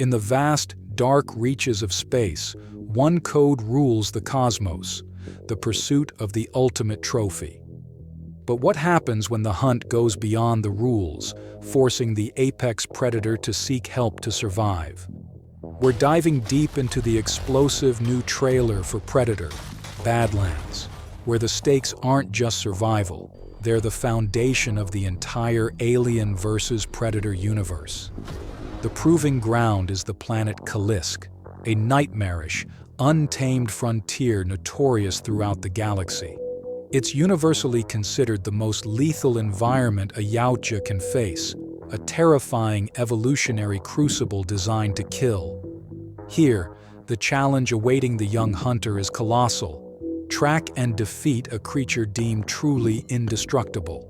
In the vast, dark reaches of space, one code rules the cosmos: the pursuit of the ultimate trophy. But what happens when the hunt goes beyond the rules, forcing the apex predator to seek help to survive? We're diving deep into the explosive new trailer for Predator, Badlands, where the stakes aren't just survival, they're the foundation of the entire Alien vs. Predator universe. The proving ground is the planet Kalisk, a nightmarish, untamed frontier notorious throughout the galaxy. It's universally considered the most lethal environment a Yautja can face, a terrifying evolutionary crucible designed to kill. Here, the challenge awaiting the young hunter is colossal: track and defeat a creature deemed truly indestructible.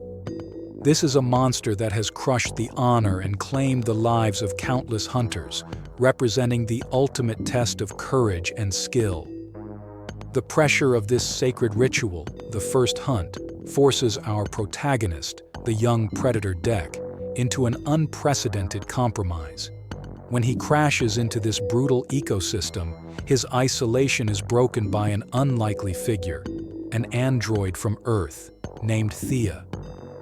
This is a monster that has crushed the honor and claimed the lives of countless hunters, representing the ultimate test of courage and skill. The pressure of this sacred ritual, the first hunt, forces our protagonist, the young predator Dek, into an unprecedented compromise. When he crashes into this brutal ecosystem, his isolation is broken by an unlikely figure, an android from Earth, named Thea.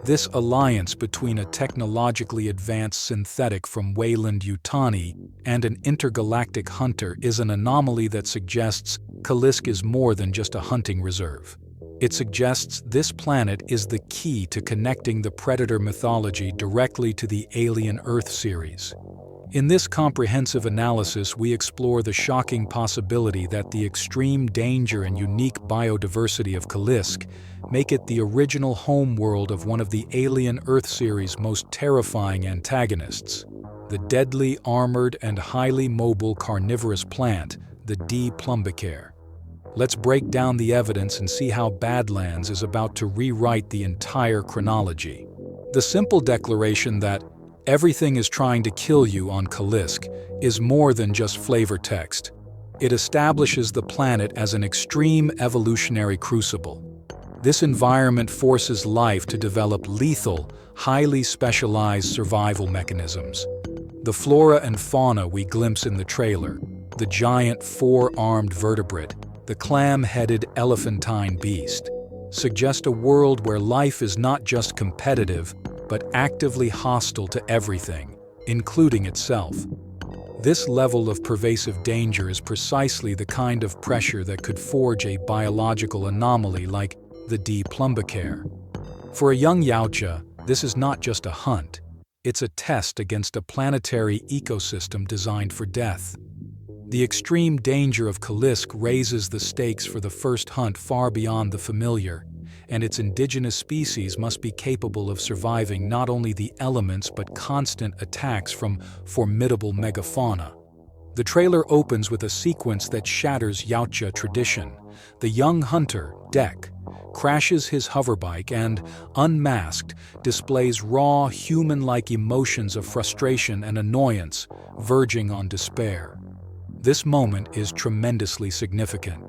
This alliance between a technologically advanced synthetic from Weyland-Yutani and an intergalactic hunter is an anomaly that suggests Kalisk is more than just a hunting reserve. It suggests this planet is the key to connecting the Predator mythology directly to the Alien Earth series. In this comprehensive analysis, we explore the shocking possibility that the extreme danger and unique biodiversity of Kalisk make it the original homeworld of one of the Alien Earth series' most terrifying antagonists, the deadly, armored, and highly mobile carnivorous plant, the Dplumbicare. Let's break down the evidence and see how Badlands is about to rewrite the entire chronology. The simple declaration that everything is trying to kill you on Kalisk is more than just flavor text. It establishes the planet as an extreme evolutionary crucible. This environment forces life to develop lethal, highly specialized survival mechanisms. The flora and fauna we glimpse in the trailer, the giant four-armed vertebrate, the clam-headed elephantine beast, suggest a world where life is not just competitive, but actively hostile to everything, including itself. This level of pervasive danger is precisely the kind of pressure that could forge a biological anomaly like the Dplumbicare. For a young Yautja, this is not just a hunt, it's a test against a planetary ecosystem designed for death. The extreme danger of Kalisk raises the stakes for the first hunt far beyond the familiar, and its indigenous species must be capable of surviving not only the elements but constant attacks from formidable megafauna. The trailer opens with a sequence that shatters Yautja tradition. The young hunter, Dek, crashes his hoverbike and, unmasked, displays raw, human-like emotions of frustration and annoyance, verging on despair. This moment is tremendously significant.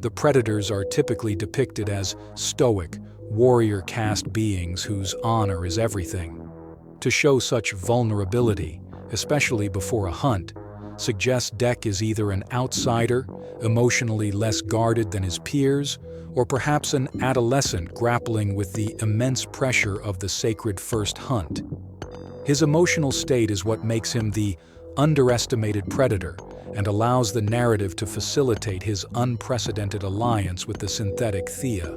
The predators are typically depicted as stoic, warrior-caste beings whose honor is everything. To show such vulnerability, especially before a hunt, suggests Dek is either an outsider, emotionally less guarded than his peers, or perhaps an adolescent grappling with the immense pressure of the sacred first hunt. His emotional state is what makes him the underestimated predator and allows the narrative to facilitate his unprecedented alliance with the synthetic Thea.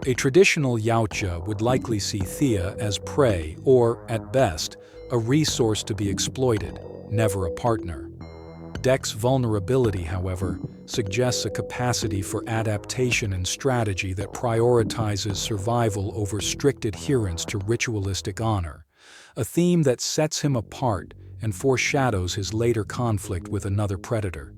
A traditional Yautja would likely see Thea as prey or, at best, a resource to be exploited, never a partner. Dek's vulnerability, however, suggests a capacity for adaptation and strategy that prioritizes survival over strict adherence to ritualistic honor, a theme that sets him apart and foreshadows his later conflict with another predator.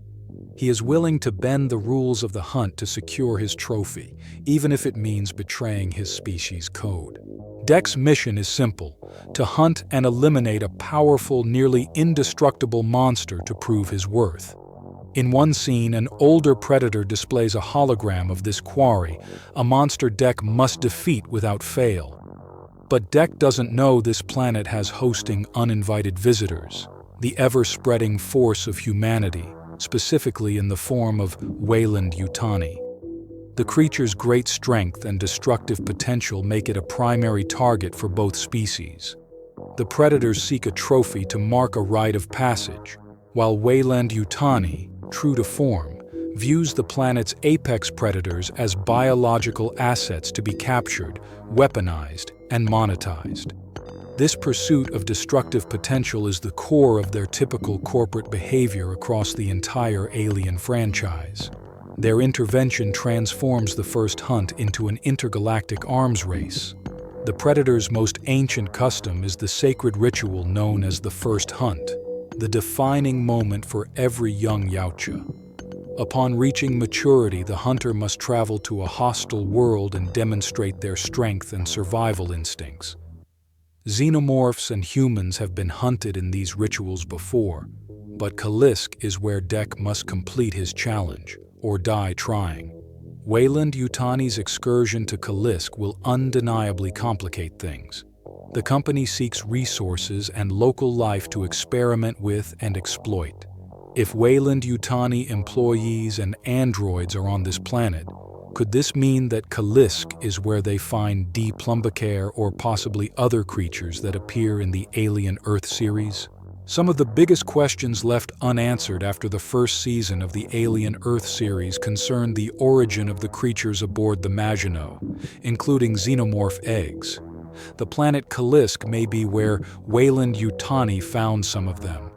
He is willing to bend the rules of the hunt to secure his trophy, even if it means betraying his species' code. Dek's mission is simple: to hunt and eliminate a powerful, nearly indestructible monster to prove his worth. In one scene, an older predator displays a hologram of this quarry, a monster Dek must defeat without fail. But Dek doesn't know this planet has hosting uninvited visitors. the ever-spreading force of humanity, specifically in the form of Weyland-Yutani. The creature's great strength and destructive potential make it a primary target for both species. The predators seek a trophy to mark a rite of passage, while Weyland-Yutani, true to form, views the planet's apex predators as biological assets to be captured, weaponized, and monetized. This pursuit of destructive potential is the core of their typical corporate behavior across the entire Alien franchise. Their intervention transforms the first hunt into an intergalactic arms race. The Predator's most ancient custom is the sacred ritual known as the first hunt, the defining moment for every young Yautja. Upon reaching maturity, the hunter must travel to a hostile world and demonstrate their strength and survival instincts. Xenomorphs and humans have been hunted in these rituals before, but Kalisk is where Dek must complete his challenge, or die trying. Weyland-Yutani's excursion to Kalisk will undeniably complicate things. The company seeks resources and local life to experiment with and exploit. If Weyland-Yutani employees and androids are on this planet, could this mean that Kalisk is where they find Dplumbicare or possibly other creatures that appear in the Alien Earth series? Some of the biggest questions left unanswered after the first season of the Alien Earth series concerned the origin of the creatures aboard the Maginot, including xenomorph eggs. The planet Kalisk may be where Weyland-Yutani found some of them.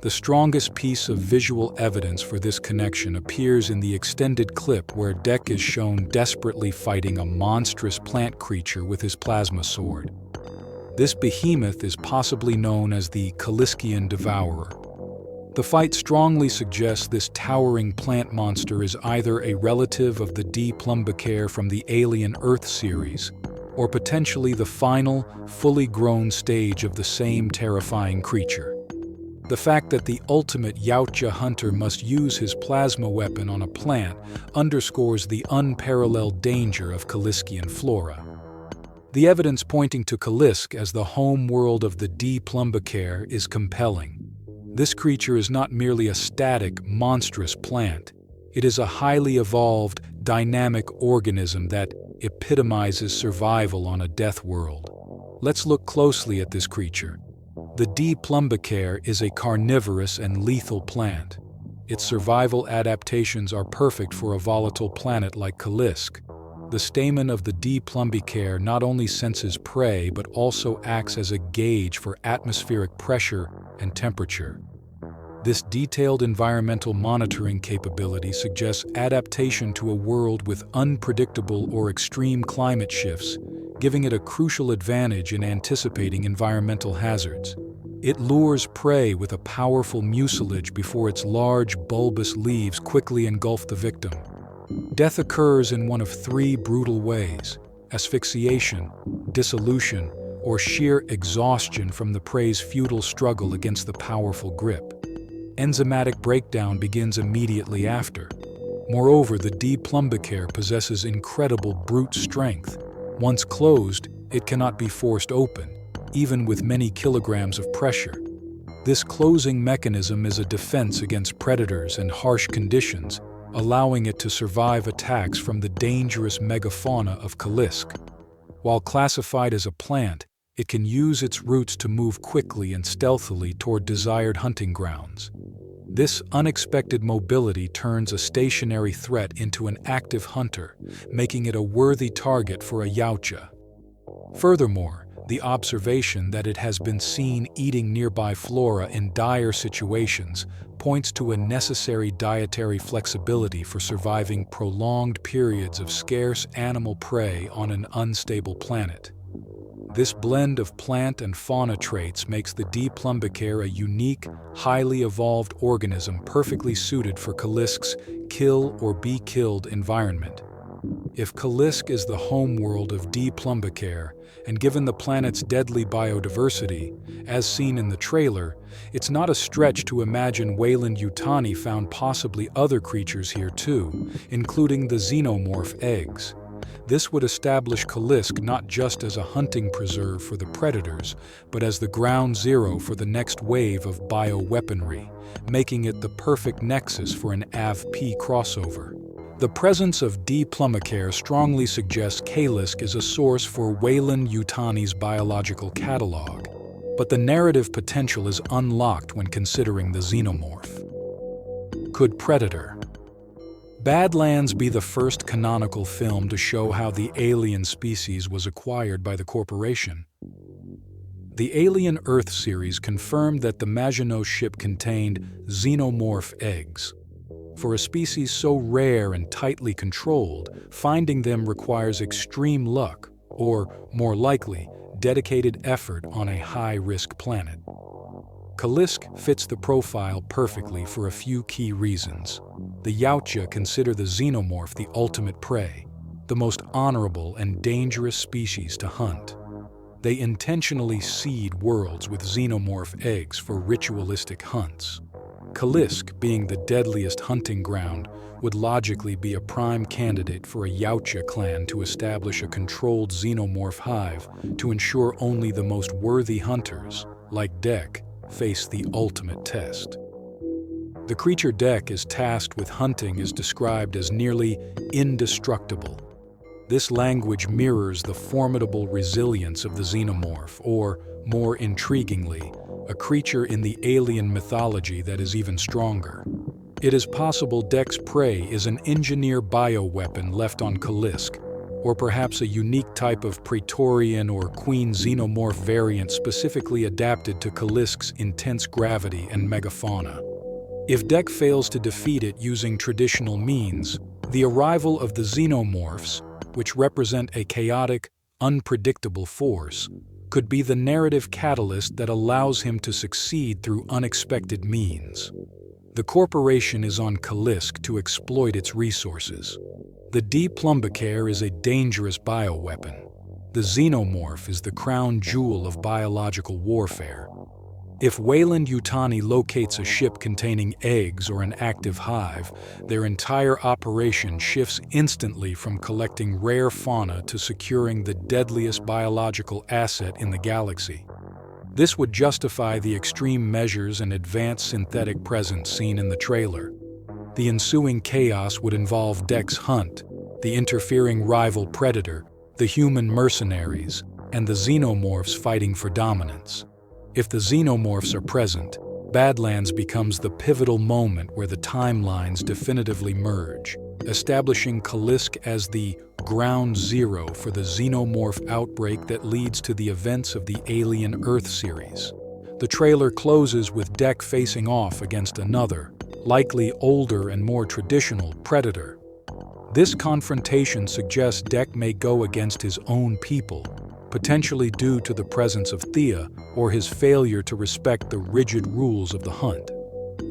The strongest piece of visual evidence for this connection appears in the extended clip where Dek is shown desperately fighting a monstrous plant creature with his plasma sword. This behemoth is possibly known as the Kaliskian Devourer. The fight strongly suggests this towering plant monster is either a relative of the Dplumbicare from the Alien Earth series, or potentially the final, fully grown stage of the same terrifying creature. The fact that the ultimate Yautja hunter must use his plasma weapon on a plant underscores the unparalleled danger of Kaliskian flora. The evidence pointing to Kalisk as the home world of the Dplumbicare is compelling. This creature is not merely a static, monstrous plant. It is a highly evolved, dynamic organism that epitomizes survival on a death world. Let's look closely at this creature. The Dplumbicare is a carnivorous and lethal plant. Its survival adaptations are perfect for a volatile planet like Kalisk. The stamen of the Dplumbicare not only senses prey but also acts as a gauge for atmospheric pressure and temperature. This detailed environmental monitoring capability suggests adaptation to a world with unpredictable or extreme climate shifts, giving it a crucial advantage in anticipating environmental hazards. It lures prey with a powerful mucilage before its large, bulbous leaves quickly engulf the victim. Death occurs in one of three brutal ways: asphyxiation, dissolution, or sheer exhaustion from the prey's futile struggle against the powerful grip. Enzymatic breakdown begins immediately after. Moreover, the Dplumbicare possesses incredible brute strength. Once closed, it cannot be forced open, even with many kilograms of pressure. This closing mechanism is a defense against predators and harsh conditions, allowing it to survive attacks from the dangerous megafauna of Kalisk. While classified as a plant, it can use its roots to move quickly and stealthily toward desired hunting grounds. This unexpected mobility turns a stationary threat into an active hunter, making it a worthy target for a Yautja. Furthermore, the observation that it has been seen eating nearby flora in dire situations points to a necessary dietary flexibility for surviving prolonged periods of scarce animal prey on an unstable planet. This blend of plant and fauna traits makes the Dplumbicare a unique, highly evolved organism perfectly suited for Kalisk's kill or be killed environment. If Kalisk is the homeworld of Dplumbicare, and given the planet's deadly biodiversity, as seen in the trailer, it's not a stretch to imagine Weyland-Yutani found possibly other creatures here too, including the xenomorph eggs. This would establish Kalisk not just as a hunting preserve for the predators, but as the ground zero for the next wave of bioweaponry, making it the perfect nexus for an AV-P crossover. The presence of Dplumbicare strongly suggests Kalisk is a source for Weyland-Yutani's biological catalog, but the narrative potential is unlocked when considering the Xenomorph. Could Predator? Badlands be the first canonical film to show how the alien species was acquired by the corporation? The Alien Earth series confirmed that the Maginot ship contained Xenomorph eggs. For a species so rare and tightly controlled, finding them requires extreme luck, or, more likely, dedicated effort on a high-risk planet. Kalisk fits the profile perfectly for a few key reasons. The Yautja consider the Xenomorph the ultimate prey, the most honorable and dangerous species to hunt. They intentionally seed worlds with Xenomorph eggs for ritualistic hunts. Kalisk, being the deadliest hunting ground, would logically be a prime candidate for a Yautja clan to establish a controlled Xenomorph hive to ensure only the most worthy hunters, like Dek, face the ultimate test. The creature Dek is tasked with hunting is described as nearly indestructible. This language mirrors the formidable resilience of the Xenomorph, or, more intriguingly, a creature in the alien mythology that is even stronger. It is possible Dek's prey is an engineer bioweapon left on Kalisk, or perhaps a unique type of Praetorian or Queen Xenomorph variant specifically adapted to Kalisk's intense gravity and megafauna. If Dek fails to defeat it using traditional means, the arrival of the Xenomorphs, which represent a chaotic, unpredictable force, could be the narrative catalyst that allows him to succeed through unexpected means. The corporation is on Kalisk to exploit its resources. The Dplumbicare is a dangerous bioweapon. The Xenomorph is the crown jewel of biological warfare. If Weyland-Yutani locates a ship containing eggs or an active hive, their entire operation shifts instantly from collecting rare fauna to securing the deadliest biological asset in the galaxy. This would justify the extreme measures and advanced synthetic presence seen in the trailer. The ensuing chaos would involve Dek's hunt, the interfering rival predator, the human mercenaries, and the Xenomorphs fighting for dominance. If the Xenomorphs are present, Badlands becomes the pivotal moment where the timelines definitively merge, establishing Kalisk as the ground zero for the Xenomorph outbreak that leads to the events of the Alien Earth series. The trailer closes with Dek facing off against another, likely older and more traditional, predator. This confrontation suggests Dek may go against his own people, potentially due to the presence of Thea or his failure to respect the rigid rules of the hunt.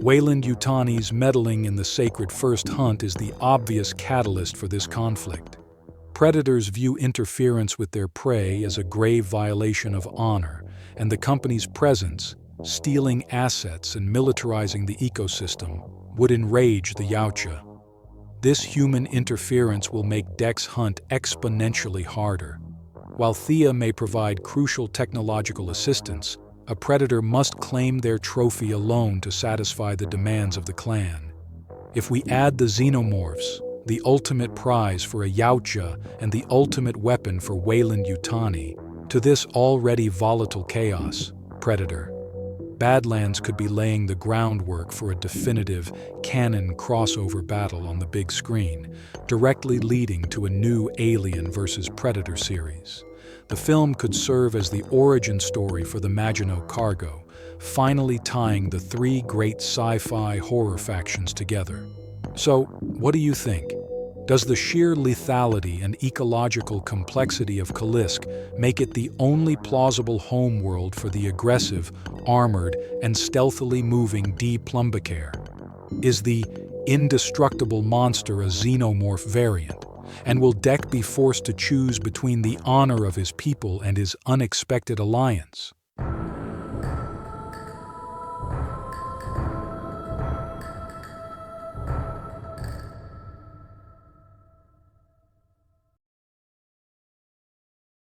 Weyland-Yutani's meddling in the sacred first hunt is the obvious catalyst for this conflict. Predators view interference with their prey as a grave violation of honor, and the company's presence, stealing assets and militarizing the ecosystem, would enrage the Yautja. This human interference will make Dek's hunt exponentially harder. While Thea may provide crucial technological assistance, a predator must claim their trophy alone to satisfy the demands of the clan. If we add the Xenomorphs, the ultimate prize for a Yautja and the ultimate weapon for Weyland-Yutani, to this already volatile chaos, Predator, Badlands could be laying the groundwork for a definitive, canon crossover battle on the big screen, directly leading to a new Alien vs. Predator series. The film could serve as the origin story for the Maginot cargo, finally tying the three great sci-fi horror factions together. So, what do you think? Does the sheer lethality and ecological complexity of Kalisk make it the only plausible homeworld for the aggressive, armored, and stealthily moving Dplumbicare? Is the indestructible monster a Xenomorph variant? And will Dek be forced to choose between the honor of his people and his unexpected alliance?